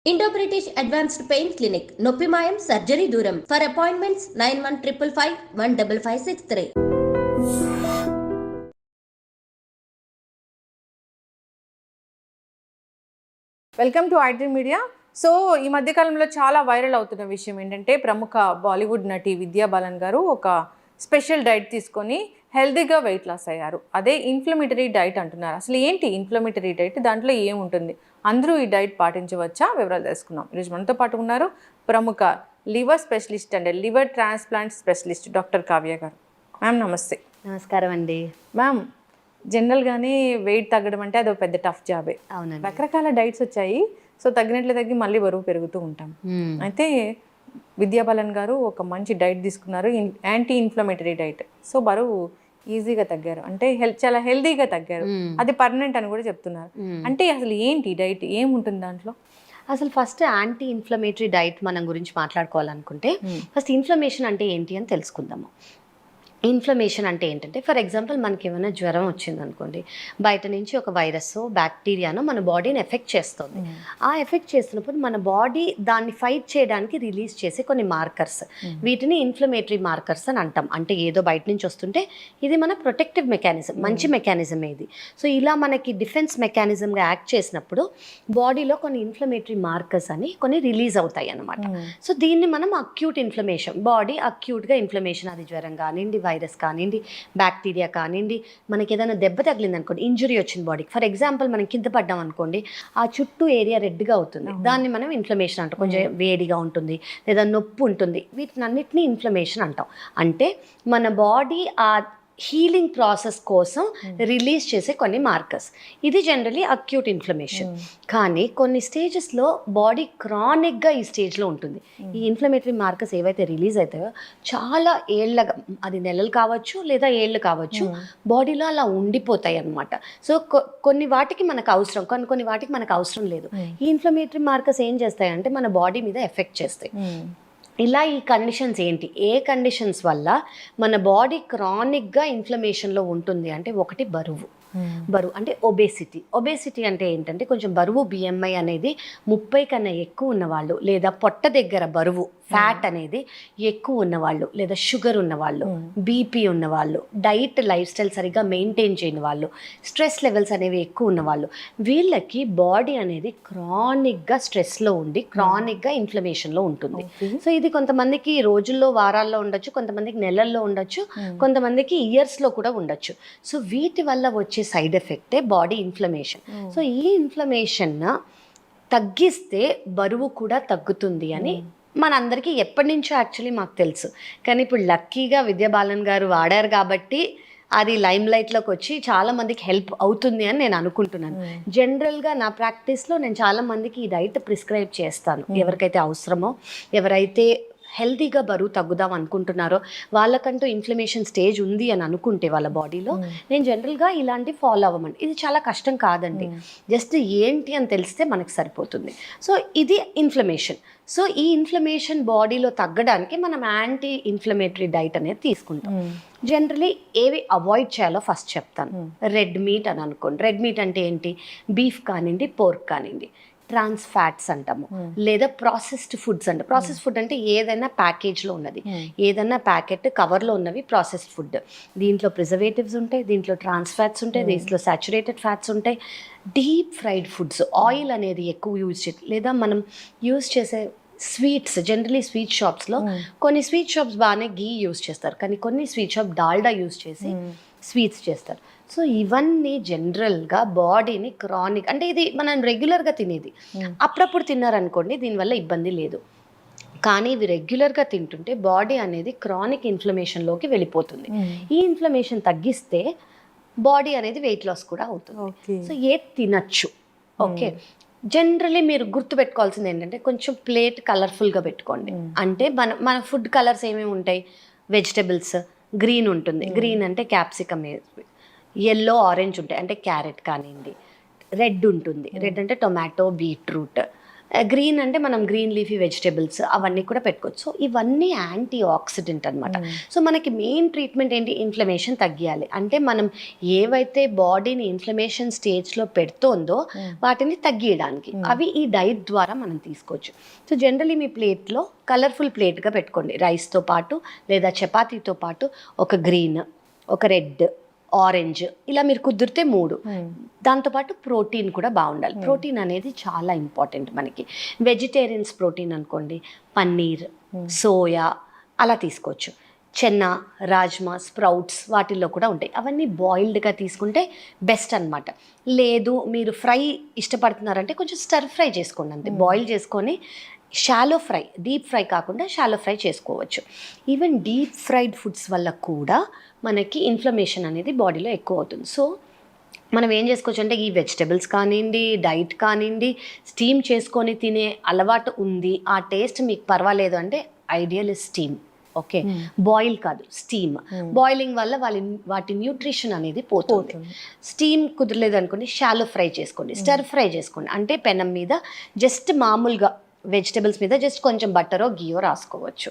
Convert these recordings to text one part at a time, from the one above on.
Indo British advanced pain clinic నొప్పి మాయం surgery దూరం for appointments 9155515563. Welcome to IT media. So ఈ మధ్యకాలంలో చాలా వైరల్ అవుతున్న విషయం ఏంటంటే ప్రముఖ బాలీవుడ్ నటి విద్యా బాలన్ గారు ఒక స్పెషల్ డైట్ తీసుకొని హెల్తీగా వెయిట్ లాస్ అయ్యారు. అదే ఇన్ఫ్లమేటరీ డైట్ అంటున్నారు. అసలు ఏంటి ఇన్ఫ్లమేటరీ డైట్, దాంట్లో ఏముంటుంది, అందరూ ఈ డైట్ పాటించవచ్చా, వివరాలు తెలుసుకుందాం. ఈరోజు మనతో పాటు ఉన్నారు ప్రముఖ liver specialist and liver transplant specialist doctor Kavya గారు. మ్యామ్ నమస్తే. నమస్కారం అండి. మ్యామ్, జనరల్గానే వెయిట్ తగ్గడం అంటే అదొక పెద్ద టఫ్ జాబే. అవునండి. రకరకాల డైట్స్ వచ్చాయి. సో తగ్గినట్లు తగ్గి మళ్ళీ బరువు పెరుగుతూ ఉంటాం. అయితే విద్యా బాలన్ గారు ఒక మంచి డైట్ తీసుకున్నారు, యాంటీ ఇన్ఫ్లమేటరీ డైట్. సో బరువు ఈజీగా తగ్గారు, అంటే చాలా హెల్దీగా తగ్గారు. అది పర్మనెంట్ అని కూడా చెప్తున్నారు. అంటే అసలు ఏంటి డైట్, ఏముంటుంది దాంట్లో? అసలు ఫస్ట్ యాంటీ ఇన్ఫ్లమేటరీ డైట్ మనం గురించి మాట్లాడుకోవాలనుకుంటే ఫస్ట్ ఇన్ఫ్లమేషన్ అంటే ఏంటి అని తెలుసుకుందాము. ఇన్ఫ్లమేషన్ అంటే ఏంటంటే, ఫర్ ఎగ్జాంపుల్ మనకి ఏమైనా జ్వరం వచ్చింది అనుకోండి, బయట నుంచి ఒక వైరస్ బ్యాక్టీరియానో మన బాడీని ఎఫెక్ట్ చేస్తుంది. ఆ ఎఫెక్ట్ చేస్తున్నప్పుడు మన బాడీ దాన్ని ఫైట్ చేయడానికి రిలీజ్ చేసే కొన్ని మార్కర్స్, వీటిని ఇన్ఫ్లమేటరీ మార్కర్స్ అని అంటాం. అంటే ఏదో బయట నుంచి వస్తుంటే ఇది మన ప్రొటెక్టివ్ మెకానిజం, మంచి మెకానిజం ఇది. సో ఇలా మనకి డిఫెన్స్ మెకానిజంగా యాక్ట్ చేసినప్పుడు బాడీలో కొన్ని ఇన్ఫ్లమేటరీ మార్కర్స్ అని కొన్ని రిలీజ్ అవుతాయి అన్నమాట. సో దీన్ని మనం అక్యూట్ ఇన్ఫ్లమేషన్, బాడీ అక్యూట్గా ఇన్ఫ్లమేషన్, అది జ్వరం కానివ్వండి, వైరస్ కానివ్వండి, బ్యాక్టీరియా కానివ్వండి, మనకి ఏదైనా దెబ్బ తగిలింది అనుకోండి, ఇంజురీ వచ్చింది బాడీకి, ఫర్ ఎగ్జాంపుల్ మనం కింద పడ్డాం అనుకోండి, ఆ చుట్టూ ఏరియా రెడ్గా అవుతుంది, దాన్ని మనం ఇన్ఫ్లమేషన్ అంటాం. కొంచెం వేడిగా ఉంటుంది లేదా నొప్పి ఉంటుంది, వీటిని అన్నిటినీ ఇన్ఫ్లమేషన్ అంటాం. అంటే మన బాడీ ఆ హీలింగ్ ప్రాసెస్ కోసం రిలీజ్ చేసే కొన్ని మార్కర్స్. ఇది జనరలీ అక్యూట్ ఇన్ఫ్లమేషన్. కానీ కొన్ని స్టేజెస్లో బాడీ క్రానిక్గా ఈ స్టేజ్లో ఉంటుంది. ఈ ఇన్ఫ్లమేటరీ మార్కర్స్ ఏవైతే రిలీజ్ అవుతాయో చాలా ఏళ్ళగా, అది నెలలు కావచ్చు లేదా ఏళ్ళు కావచ్చు, బాడీలో అలా ఉండిపోతాయి అన్నమాట. సో కొన్ని వాటికి మనకు అవసరం, కొన్ని వాటికి మనకు అవసరం లేదు. ఈ ఇన్ఫ్లమేటరీ మార్కర్స్ ఏం చేస్తాయంటే మన బాడీ మీద ఎఫెక్ట్ చేస్తాయి. ఇలా ఈ కండిషన్స్ ఏంటి, ఏ కండిషన్స్ వల్ల మన బాడీ క్రానిక్గా ఇన్ఫ్లమేషన్లో ఉంటుంది అంటే, ఒకటి బరువు అంటే ఒబేసిటీ అంటే ఏంటంటే కొంచెం బరువు, బిఎంఐ అనేది 30 కన్నా ఎక్కువ ఉన్నవాళ్ళు, లేదా పొట్ట దగ్గర బరువు ఫ్యాట్ అనేది ఎక్కువ ఉన్నవాళ్ళు, లేదా షుగర్ ఉన్నవాళ్ళు, బీపీ ఉన్నవాళ్ళు, డైట్ లైఫ్ స్టైల్ సరిగ్గా మెయింటైన్ చేయని వాళ్ళు, స్ట్రెస్ లెవెల్స్ అనేవి ఎక్కువ ఉన్నవాళ్ళు, వీళ్ళకి బాడీ అనేది క్రానిక్గా స్ట్రెస్లో ఉండి క్రానిక్గా ఇన్ఫ్లమేషన్లో ఉంటుంది. సో ఇది కొంతమందికి రోజుల్లో, వారాల్లో ఉండొచ్చు, కొంతమందికి నెలల్లో ఉండొచ్చు, కొంతమందికి ఇయర్స్లో కూడా ఉండొచ్చు. సో వీటి వల్ల వచ్చే సైడ్ ఎఫెక్టే బాడీ ఇన్ఫ్లమేషన్. సో ఈ ఇన్ఫ్లమేషన్ తగ్గిస్తే బరువు కూడా తగ్గుతుంది అని మనందరికీ ఎప్పటి నుంచో యాక్చువల్లీ మాకు తెలుసు. కానీ ఇప్పుడు లక్కీగా విద్యా బాలన్ గారు వాడారు కాబట్టి అది లైమ్ లైట్లోకి వచ్చి చాలామందికి హెల్ప్ అవుతుంది అని నేను అనుకుంటున్నాను. జనరల్గా నా ప్రాక్టీస్లో నేను చాలామందికి ఈ డైట్ ప్రిస్క్రైబ్ చేస్తాను. ఎవరికైతే అవసరమో, ఎవరైతే హెల్తీగా బరువు తగ్గుదాం అనుకుంటున్నారో, వాళ్ళకంటూ ఇన్ఫ్లమేషన్ స్టేజ్ ఉంది అని అనుకుంటే వాళ్ళ బాడీలో, నేను జనరల్గా ఇలాంటి ఫాలో అవ్వమండి. ఇది చాలా కష్టం కాదండి, జస్ట్ ఏంటి అని తెలిస్తే మనకు సరిపోతుంది. సో ఇది ఇన్ఫ్లమేషన్. సో ఈ ఇన్ఫ్లమేషన్ బాడీలో తగ్గడానికి మనం యాంటీ ఇన్ఫ్లమేటరీ డైట్ అనేది తీసుకుంటాం. జనరలీ ఏవి అవాయిడ్ చేయాలో ఫస్ట్ చెప్తాను. రెడ్ మీట్ అని అనుకోండి. రెడ్ మీట్ అంటే ఏంటి, బీఫ్ కానివ్వండి, పోర్క్ కానివ్వండి. ట్రాన్స్ ఫ్యాట్స్ అంటాము, లేదా ప్రాసెస్డ్ ఫుడ్స్ అంట. ప్రాసెస్డ్ ఫుడ్ అంటే ఏదైనా ప్యాకేజ్లో ఉన్నది, ఏదైనా ప్యాకెట్ కవర్లో ఉన్నవి ప్రాసెస్డ్ ఫుడ్. దీంట్లో ప్రిజర్వేటివ్స్ ఉంటాయి, దీంట్లో ట్రాన్స్ ఫ్యాట్స్ ఉంటాయి, దీంట్లో సాచురేటెడ్ ఫ్యాట్స్ ఉంటాయి. డీప్ ఫ్రైడ్ ఫుడ్స్, ఆయిల్ అనేది ఎక్కువ యూజ్ చేయాలి, లేదా మనం యూజ్ చేసే స్వీట్స్, జనరలీ స్వీట్ షాప్స్లో కొన్ని స్వీట్ షాప్స్ బాగానే గీ యూజ్ చేస్తారు, కానీ కొన్ని స్వీట్ షాప్ డాల్డా యూజ్ చేసి స్వీట్స్ చేస్తారు. సో ఇవన్నీ జనరల్గా బాడీని క్రానిక్, అంటే ఇది మనం రెగ్యులర్గా తినేది, అప్పుడప్పుడు తిన్నారనుకోండి దీనివల్ల ఇబ్బంది లేదు. కానీ ఇవి రెగ్యులర్గా తింటుంటే బాడీ అనేది క్రానిక్ ఇన్ఫ్లమేషన్లోకి వెళ్ళిపోతుంది. ఈ ఇన్ఫ్లమేషన్ తగ్గిస్తే బాడీ అనేది వెయిట్ లాస్ కూడా అవుతుంది. సో ఏది తినచ్చు. ఓకే, జనరలీ మీరు గుర్తుపెట్టుకోవాల్సింది ఏంటంటే కొంచెం ప్లేట్ కలర్ఫుల్గా పెట్టుకోండి. అంటే మన ఫుడ్ కలర్స్ ఏమేమి ఉంటాయి, వెజిటబుల్స్ గ్రీన్ ఉంటుంది, గ్రీన్ అంటే క్యాప్సికమ్, ఎల్లో ఆరెంజ్ ఉంటాయి అంటే క్యారెట్ కానివ్వండి, రెడ్ ఉంటుంది, రెడ్ అంటే టొమాటో, బీట్రూట్, గ్రీన్ అంటే మనం గ్రీన్ లీఫీ వెజిటేబుల్స్ అవన్నీ కూడా పెట్టుకోవచ్చు. సో ఇవన్నీ యాంటీ ఆక్సిడెంట్ అనమాట. సో మనకి మెయిన్ ట్రీట్మెంట్ ఏంటి, ఇన్ఫ్లమేషన్ తగ్గియాలి. అంటే మనం ఏవైతే బాడీని ఇన్ఫ్లమేషన్ స్టేజ్లో పెడుతోందో వాటిని తగ్గియడానికి అవి ఈ డైట్ ద్వారా మనం తీసుకోవచ్చు. సో జనరలీ మీ ప్లేట్లో కలర్ఫుల్ ప్లేట్గా పెట్టుకోండి. రైస్తో పాటు లేదా చపాతీతో పాటు ఒక గ్రీన్, ఒక రెడ్, ఆరెంజ్, ఇలా మీరు కుదిరితే 3. దాంతోపాటు ప్రోటీన్ కూడా బాగుండాలి. ప్రోటీన్ అనేది చాలా ఇంపార్టెంట్ మనకి. వెజిటేరియన్స్ ప్రోటీన్ అనుకోండి, పన్నీర్, సోయా అలా తీసుకోవచ్చు. చెన్న, రాజ్మా, స్ప్రౌట్స్ వాటిల్లో కూడా ఉంటాయి. అవన్నీ బాయిల్డ్గా తీసుకుంటే బెస్ట్ అనమాట. లేదు మీరు ఫ్రై ఇష్టపడుతున్నారంటే కొంచెం స్టర్ ఫ్రై చేసుకోండి అంతే. బాయిల్ చేసుకొని షాలో ఫ్రై, డీప్ ఫ్రై కాకుండా షాలో ఫ్రై చేసుకోవచ్చు. ఈవెన్ డీప్ ఫ్రైడ్ ఫుడ్స్ వల్ల కూడా మనకి ఇన్ఫ్లమేషన్ అనేది బాడీలో ఎక్కువ అవుతుంది. సో మనం ఏం చేసుకోవచ్చు అంటే ఈ వెజిటబుల్స్ కానివ్వండి, డైట్ కానివ్వండి, స్టీమ్ చేసుకొని తినే అలవాటు ఉంది, ఆ టేస్ట్ మీకు పర్వాలేదు అంటే ideal is steam. Okay, boil కాదు, స్టీమ్. బాయిలింగ్ వల్ల వాటి న్యూట్రిషన్ అనేది పోతుంది. స్టీమ్ కుదరలేదు అనుకోండి, షాలో ఫ్రై చేసుకోండి, స్టర్ ఫ్రై చేసుకోండి. అంటే పెనం మీద జస్ట్ మామూలుగా వెజిటబుల్స్ మీద జస్ట్ కొంచెం బట్టరో గీయో రాసుకోవచ్చు.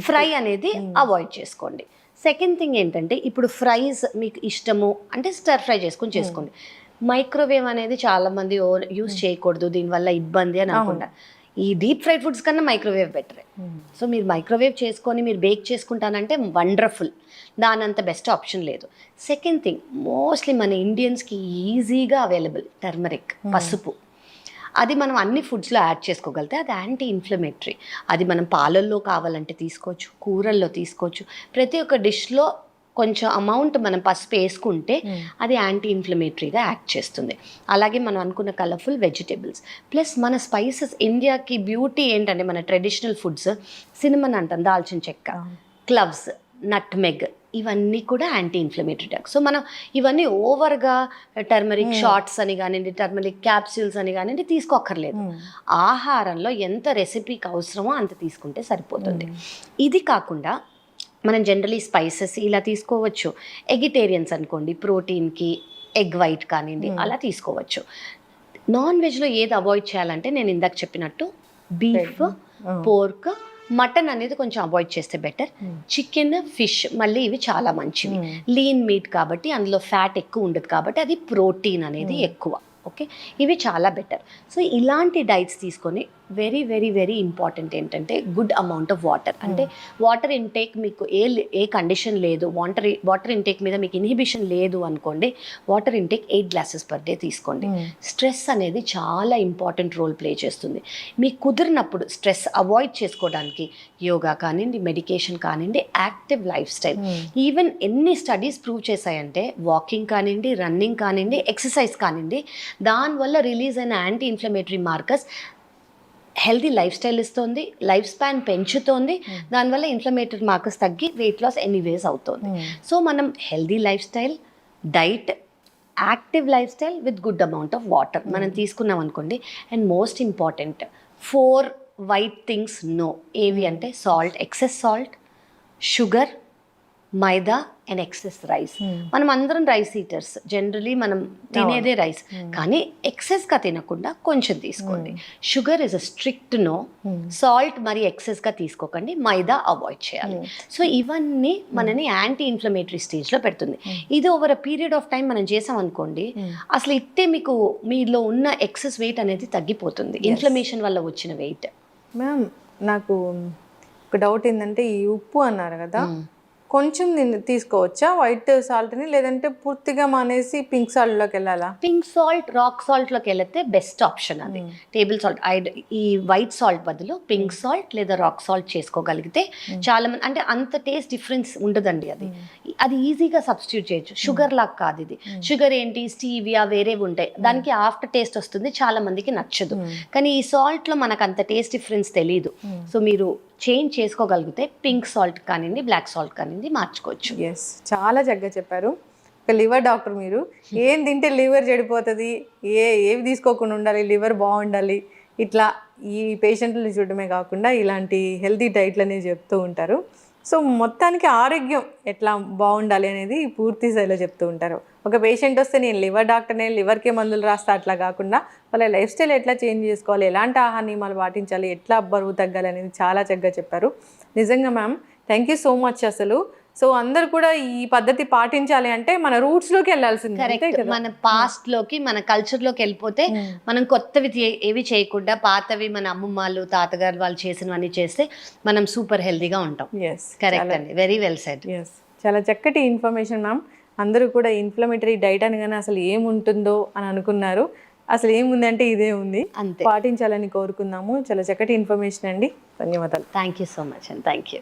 ఫ్రై అనేది అవాయిడ్ చేసుకోండి. సెకండ్ థింగ్ ఏంటంటే ఇప్పుడు ఫ్రైస్ మీకు ఇష్టము అంటే స్టర్ ఫ్రై చేసుకోండి. మైక్రోవేవ్ అనేది చాలామంది యూస్ చేయకూడదు, దీనివల్ల ఇబ్బంది అని అనుకుంటారు. ఈ డీప్ ఫ్రైడ్ ఫుడ్స్ కన్నా మైక్రోవేవ్ బెటరే. సో మీరు మైక్రోవేవ్ చేసుకొని మీరు బేక్ చేసుకుంటానంటే వండర్ఫుల్, దానంత బెస్ట్ ఆప్షన్ లేదు. సెకండ్ థింగ్, మోస్ట్లీ మన ఇండియన్స్కి ఈజీగా అవైలబుల్ టర్మరిక్, పసుపు. అది మనం అన్ని ఫుడ్స్లో యాడ్ చేసుకోగలిగితే అది యాంటీ ఇన్ఫ్లమేటరీ. అది మనం పాలల్లో కావాలంటే తీసుకోవచ్చు, కూరల్లో తీసుకోవచ్చు. ప్రతి ఒక్క డిష్లో కొంచెం అమౌంట్ మనం పసుపు వేసుకుంటే అది యాంటీ ఇన్ఫ్లమేటరీగా యాక్ట్ చేస్తుంది. అలాగే మనం అనుకున్న కలర్ఫుల్ వెజిటేబుల్స్ ప్లస్ మన స్పైసెస్. ఇండియాకి బ్యూటీ ఏంటంటే మన ట్రెడిషనల్ ఫుడ్స్, సినిమన్ అంటాం, దాల్చిన చెక్క, క్లవ్స్, నట్మెగ్, ఇవన్నీ కూడా యాంటీ ఇన్ఫ్లమేటరీ డ్రగ్స్. సో మనం ఇవన్నీ ఓవర్గా టర్మరిక్ షార్ట్స్ అని కానివ్వండి, టర్మరిక్ క్యాప్సూల్స్ అని కానివ్వండి తీసుకోక్కర్లేదు. ఆహారంలో ఎంత రెసిపీకి అవసరమో అంత తీసుకుంటే సరిపోతుంది. ఇది కాకుండా మనం జనరలీ స్పైసెస్ ఇలా తీసుకోవచ్చు. ఎగిటేరియన్స్ అనుకోండి, ప్రోటీన్కి ఎగ్ వైట్ కానివ్వండి అలా తీసుకోవచ్చు. నాన్ వెజ్లో ఏది అవాయిడ్ చేయాలంటే నేను ఇందాక చెప్పినట్టు బీఫ్, పోర్క్, మటన్ అనేది కొంచెం అవాయిడ్ చేస్తే బెటర్. చికెన్, ఫిష్ మళ్ళీ ఇవి చాలా మంచివి. లీన్ మీట్ కాబట్టి అందులో ఫ్యాట్ ఎక్కువ ఉండదు కాబట్టి అది ప్రోటీన్ అనేది ఎక్కువ. ఓకే, ఇవి చాలా బెటర్. సో ఇలాంటి డైట్స్ తీసుకొని వెరీ వెరీ వెరీ ఇంపార్టెంట్ ఏంటంటే గుడ్ అమౌంట్ ఆఫ్ వాటర్. అంటే వాటర్ ఇంటేక్ మీకు ఏ కండిషన్ లేదు, వాటర్ ఇంటేక్ మీద మీకు ఇన్హిబిషన్ లేదు అనుకోండి, water intake 8 glasses per day తీసుకోండి. స్ట్రెస్ అనేది చాలా ఇంపార్టెంట్ రోల్ ప్లే చేస్తుంది. మీకు కుదిరినప్పుడు స్ట్రెస్ అవాయిడ్ చేసుకోవడానికి యోగా కానివ్వండి, మెడికేషన్ కానివ్వండి, యాక్టివ్ లైఫ్ స్టైల్. ఈవెన్ ఎన్ని స్టడీస్ ప్రూవ్ చేశాయంటే వాకింగ్ కానివ్వండి, రన్నింగ్ కానివ్వండి, ఎక్సర్సైజ్ కానివ్వండి, దానివల్ల రిలీజ్ అయిన anti inflammatory markers healthy lifestyle ఇస్తుంది, లైఫ్ స్పాన్ పెంచుతోంది, దానివల్ల ఇన్ఫ్లమేటరీ మార్కర్స్ తగ్గి వెయిట్ లాస్ ఎనీవేస్ అవుతుంది. సో మనం healthy lifestyle, diet, active lifestyle with good amount of water మనం తీసుకున్నాం అనుకోండి. And most important 4 white things no. ఏవి అంటే salt, excess salt, sugar, maida and excess rice. మనం అందరం రైస్ ఈటర్స్, జనరలీ మనం తినేదే రైస్, కానీ ఎక్సెస్గా తినకుండా కొంచెం తీసుకోండి. Sugar is a strict no. Salt మరి ఎక్సెస్గా తీసుకోకండి, మైదా అవాయిడ్ చేయాలి. సో ఇవన్నీ మనని యాంటీ ఇన్ఫ్లమేటరీ స్టేజ్లో పెడుతుంది. ఇది over a period of time మనం చేసాం అనుకోండి, అసలు ఇట్టే మీకు మీలో ఉన్న ఎక్సెస్ వెయిట్ అనేది తగ్గిపోతుంది, ఇన్ఫ్లమేషన్ వల్ల వచ్చిన వెయిట్. మ్యామ్ నాకు ఒక డౌట్ ఏంటంటే ఈ ఉప్పు అన్నారు కదా, కొంచెం తీసుకోవచ్చా వైట్ సాల్ట్ని, లేదంటే పూర్తిగా మానేసి పింక్ సాల్ట్లోకి వెళ్ళాలా? పింక్ సాల్ట్, రాక్ సాల్ట్లోకి వెళ్తే బెస్ట్ ఆప్షన్ అది. టేబుల్ సాల్ట్, ఈ వైట్ సాల్ట్ బదులు పింక్ సాల్ట్ లేదా రాక్ సాల్ట్ చేసుకోగలిగితే చాలా మంది, అంటే అంత టేస్ట్ డిఫరెన్స్ ఉండదండి. అది ఈజీగా సబ్స్టిట్యూట్ చేయొచ్చు. షుగర్ లాగా కాదు ఇది. షుగర్ ఏంటి, స్టీవియా వేరేవి ఉంటాయి, దానికి ఆఫ్టర్ టేస్ట్ వస్తుంది, చాలా మందికి నచ్చదు. కానీ ఈ సాల్ట్లో మనకు అంత టేస్ట్ డిఫరెన్స్ తెలియదు. సో మీరు చేంజ్ చేసుకోగలిగితే పింక్ సాల్ట్ కానివ్వండి, బ్లాక్ సాల్ట్ కానివ్వండి మార్చుకోవచ్చు. ఎస్, చాలా చక్కగా చెప్పారు. ఒక లివర్ డాక్టర్ మీరు. ఏం తింటే లివర్ చెడిపోతుంది, ఏవి తీసుకోకుండా ఉండాలి, లివర్ బాగుండాలి, ఇట్లా ఈ పేషెంట్లను చూడడమే కాకుండా ఇలాంటి హెల్తీ డైట్లు అనేవి చెప్తూ ఉంటారు. సో మొత్తానికి ఆరోగ్యం ఎట్లా బాగుండాలి అనేది పూర్తి స్థాయిలో చెప్తూ ఉంటారు. ఒక పేషెంట్ వస్తే నేను లివర్ డాక్టర్నే, లివర్కే మందులు రాస్తా అట్లా కాకుండా వాళ్ళ లైఫ్ స్టైల్ ఎట్లా చేంజ్ చేసుకోవాలి, ఎలాంటి ఆహార నియమాలు పాటించాలి, ఎట్లా బరువు తగ్గాలి అనేది చాలా చక్కగా చెప్పారు. నిజంగా ma'am thank you so much. అసలు సో అందరు కూడా ఈ పద్ధతి పాటించాలి అంటే మన రూట్స్ లోకి వెళ్ళాల్సింది. కరెక్ట్. మన పాస్ట్ లోకి మన కల్చర్ లోకి వెళ్ళిపోతే మనం కొత్తవి ఏవి చేయకుండా పాతవి మన అమ్మమ్మలు తాతగారు వాళ్ళు చేసినవన్నీ చేస్తే మనం సూపర్ హెల్దీగా ఉంటాం. కరెక్ట్ అండి, వెరీ వెల్ సెడ్. చాలా చక్కటి ఇన్ఫర్మేషన్ మ్యామ్. అందరూ కూడా ఇన్ఫ్లమేటరీ డైట్ అనగానే అసలు ఏముంటుందో అని అనుకున్నారు. అసలు ఏముంది అంటే ఇదే ఉంది, పాటించాలని కోరుకుందాము. చాలా చక్కటి ఇన్ఫర్మేషన్ అండి. ధన్యవాదాలు. Thank you so much and thank you.